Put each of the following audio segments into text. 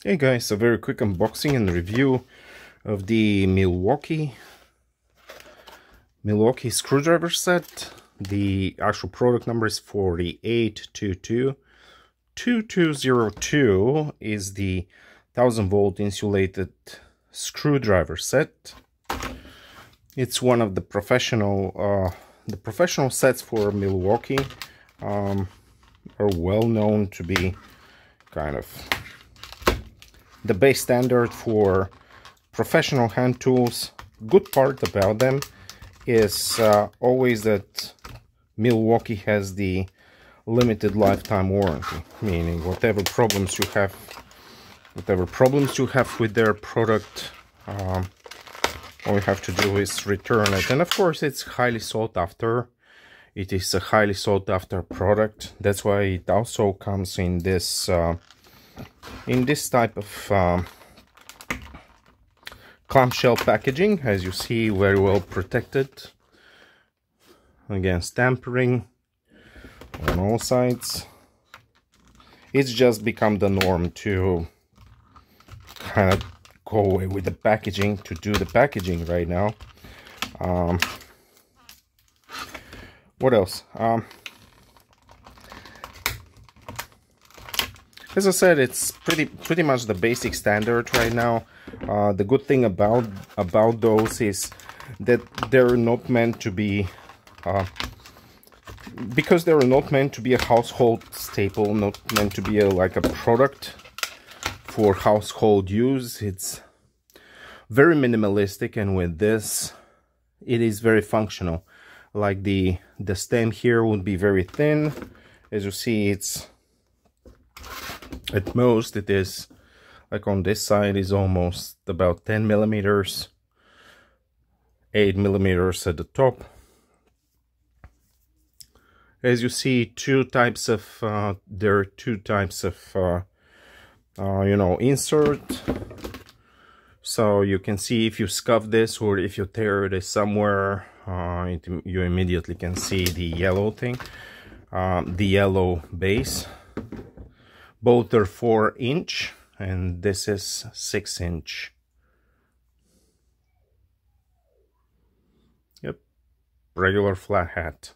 Hey guys, a very quick unboxing and review of the Milwaukee screwdriver set. The actual product number is 48222202 is the 1000-volt insulated screwdriver set. It's one of the professional sets for Milwaukee. Are well known to be kind of the base standard for professional hand tools. Good part about them is always that Milwaukee has the limited lifetime warranty, meaning whatever problems you have with their product, all you have to do is return it. And of course, it's highly sought after. It is a highly sought after product. That's why it also comes in this type of clamshell packaging, as you see, very well protected against tampering on all sides. It's just become the norm to kind of go away with the packaging, to do the packaging right now. What else? As I said, it's pretty much the basic standard right now. The good thing about those is that they're not meant to be, because they're not meant to be a household staple, not meant to be like a product for household use. It's very minimalistic, and with this, it is very functional. Like the stem here would be very thin. As you see, it's at most, it is like on this side is almost about 10 millimeters, 8 millimeters at the top. As you see, there are two types of insert. So you can see if you scuff this or if you tear this somewhere, you immediately can see the yellow thing, the yellow base. Both are 4-inch, and this is 6-inch. Yep, regular flat hat.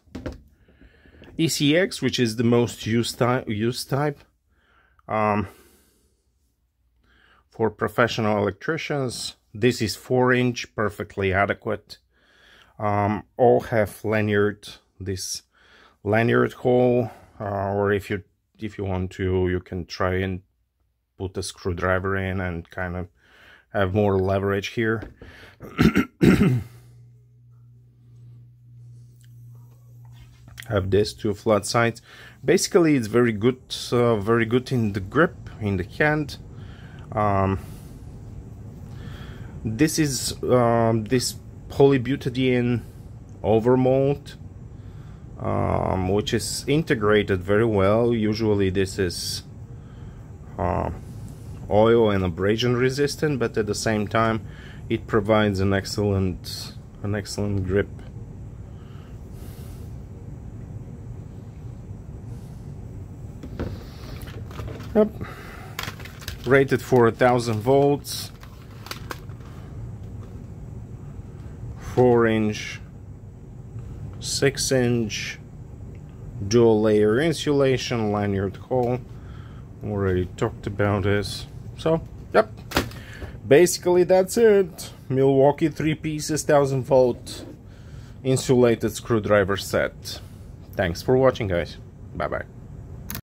ECX, which is the most used type for professional electricians. This is 4-inch, perfectly adequate. All have this lanyard hole, or if you want to, you can try and put a screwdriver in and kind of have more leverage here. Have this two flat sides. Basically, it's very good in the grip, in the hand. This is this polybutadiene overmold, which is integrated very well. Usually this is oil and abrasion resistant, but at the same time it provides an excellent grip. Yep. Rated for 1000 volts, 4-inch, 6-inch, dual layer insulation, lanyard hole. Already talked about this. So, yep. Basically, that's it. Milwaukee 3 pieces 1000-volt insulated screwdriver set. Thanks for watching, guys. Bye bye.